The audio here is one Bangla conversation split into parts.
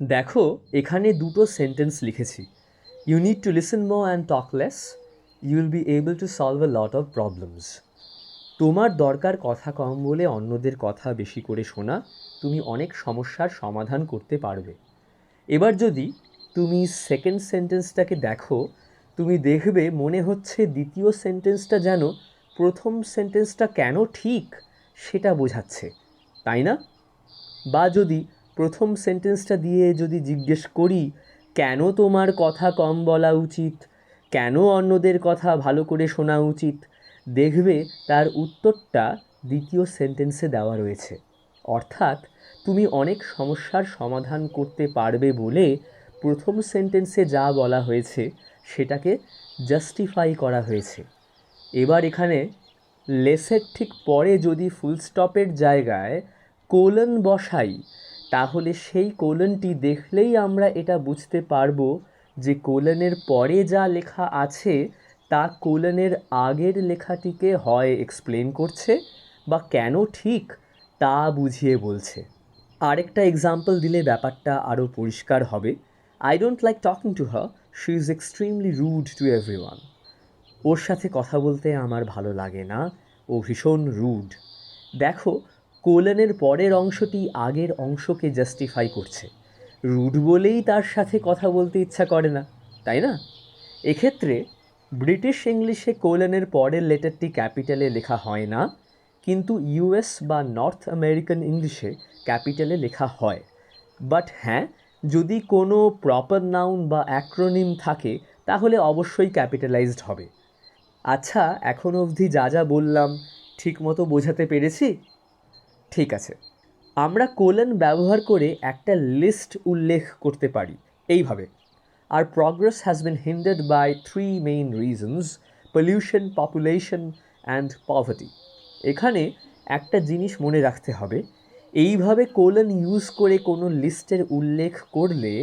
দেখো এখানে দুটো সেন্টেন্স লিখেছি, you need to listen more and talk less, you will be able to solve a lot of problems. তোমার দরকার কথা কম বলে অন্যদের কথা বেশি করে শোনা, তুমি অনেক সমস্যার সমাধান করতে পারবে। এবার যদি তুমি সেকেন্ড সেন্টেন্সটাকে দেখো, তুমি দেখবে মনে হচ্ছে দ্বিতীয় সেন্টেন্সটা যেন প্রথম সেন্টেন্সটা কেন ঠিক সেটা বোঝাচ্ছে, তাই না? বা যদি প্রথম সেন্টেন্সটা দিয়ে যদি জিজ্ঞেস করি কেন তোমার কথা কম বলা উচিত, কেন অন্যদের কথা ভালো করে শোনা উচিত, দেখবে তার উত্তরটা দ্বিতীয় সেন্টেন্সে দেওয়া রয়েছে। অর্থাৎ তুমি অনেক সমস্যার সমাধান করতে পারবে বলে প্রথম সেন্টেন্সে যা বলা হয়েছে সেটাকে জাস্টিফাই করা হয়েছে। এবার এখানে লেসের ঠিক পরে যদি ফুল স্টপের জায়গায় কোলন বসাই, তাহলে সেই কোলনটি দেখলেই আমরা এটা বুঝতে পারবো যে কোলনের পরে যা লেখা আছে তা কোলনের আগের লেখাটিকে হয় এক্সপ্লেন করছে বা কেন ঠিক তা বুঝিয়ে বলছে। আরেকটা এক্সাম্পল দিলে ব্যাপারটা আরও পরিষ্কার হবে। I don't like talking to her, she is extremely rude to everyone. ওর সাথে কথা বলতে আমার ভালো লাগে না, ও ভীষণ রুড। দেখো কোলনের পরের অংশটি আগের অংশকে জাস্টিফাই করছে, রুড বলেই তার সাথে কথা বলতে ইচ্ছা করে না, তাই না? এক্ষেত্রে ব্রিটিশ ইংলিশে কোলনের পরের লেটারটি ক্যাপিটালে লেখা হয় না, কিন্তু ইউএস বা নর্থ আমেরিকান ইংলিশে ক্যাপিটালে লেখা হয়। বাট হ্যাঁ, যদি কোনো প্রপার নাউন বা অ্যাক্রোনিম থাকে তাহলে অবশ্যই ক্যাপিটালাইজড হবে। আচ্ছা, এখন অবধি যা যা বললাম ঠিকমতো বোঝাতে পেরেছি? ঠিক আছে, আমরা কোলন ব্যবহার করে একটা লিস্ট উল্লেখ করতে পারি এইভাবে: আর progress has been hindered by 3 main reasons, pollution, population and poverty. এখানে একটা জিনিস মনে রাখতে হবে, এইভাবে কোলন ইউজ করে কোনো লিস্টের উল্লেখ করলে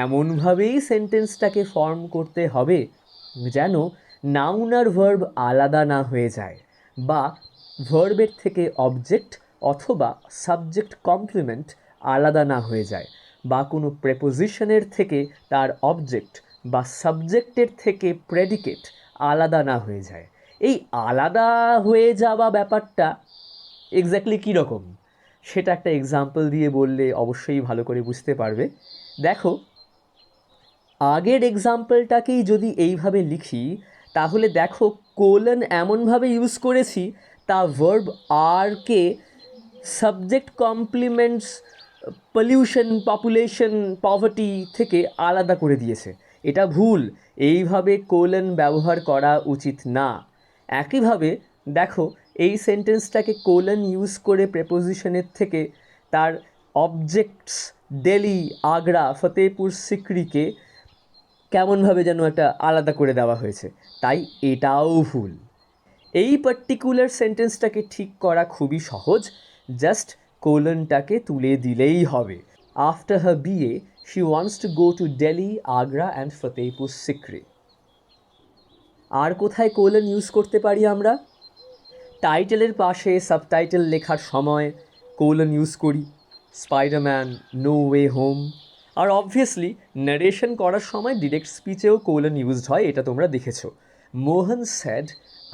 এমনভাবেই সেন্টেন্সটাকে ফর্ম করতে হবে যেন নাউন আর ভার্ব আলাদা না হয়ে যায়, বা ভার্বের থেকে অবজেক্ট অথবা সাবজেক্ট কমপ্লিমেন্ট আলাদা না হয়ে যায়, বা কোনো প্রেপোজিশনের থেকে তার অবজেক্ট বা সাবজেক্টের থেকে প্রেডিকেট আলাদা না হয়ে যায়। এই আলাদা হয়ে যাওয়া ব্যাপারটা এক্স্যাক্টলি কীরকম সেটা একটা এক্সাম্পল দিয়ে বললে অবশ্যই ভালো করে বুঝতে পারবে। দেখো, আগের এক্সাম্পলটাকেই যদি এইভাবে লিখি তাহলে দেখো কোলন এমনভাবে ইউজ করেছি তা ভার্ব আরকে subject complements, pollution, population, poverty থেকে আলাদা করে দিয়েছে। এটা ভুল, এইভাবে কোলন ব্যবহার করা উচিত না। একইভাবে দেখো এই সেন্টেন্সটাকে কোলন ইউজ করে প্রেপোজিশনের থেকে তার অবজেক্টস দিল্লি, আগ্রা, ফতেহপুর সিক্রিকে কেমনভাবে যেন একটা আলাদা করে দেওয়া হয়েছে, তাই এটাও ভুল। এই পার্টিকুলার সেন্টেন্সটাকে ঠিক করা খুবই সহজ, জাস্ট কোলনটাকে তুলে দিলেই হবে। আফটার হার বিয়ে she wants to go to Delhi, Agra and Fatehpur Sikri. আর কোথায় কোলন ইউজ করতে পারি আমরা? টাইটেলের পাশে সাবটাইটেল লেখার সময় কোলন ইউজ করি, স্পাইডারম্যান, নো ওয়ে হোম। আর অবভিয়াসলি নারেশন করার সময় ডিরেক্ট স্পিচেও কোলন ইউজড হয়, এটা তোমরা দেখেছো। Mohan said,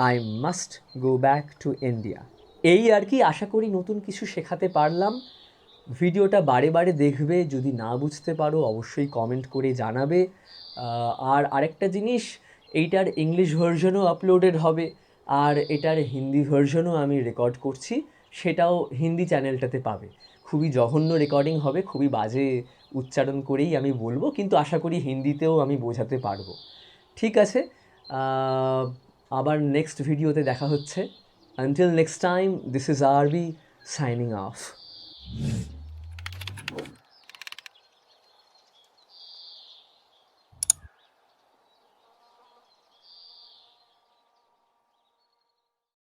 I must go back to India. এই আর কি, আশা করি নতুন কিছু শেখাতে পারলাম। ভিডিওটা বারে বারে দেখবে, যদি না বুঝতে পারো অবশ্যই কমেন্ট করে জানাবে। আর আরেকটা জিনিস, এইটার ইংলিশ ভার্সনও আপলোডেড হবে, আর এটার হিন্দি ভার্সনও আমি রেকর্ড করছি, সেটাও হিন্দি চ্যানেলটাতে পাবে। খুবই জঘন্য রেকর্ডিং হবে, খুবই বাজে উচ্চারণ করেই আমি বলবো, কিন্তু আশা করি হিন্দিতেও আমি বোঝাতে পারবো। ঠিক আছে, আবার নেক্সট ভিডিওতে দেখা হচ্ছে। Until next time, this is RB signing off.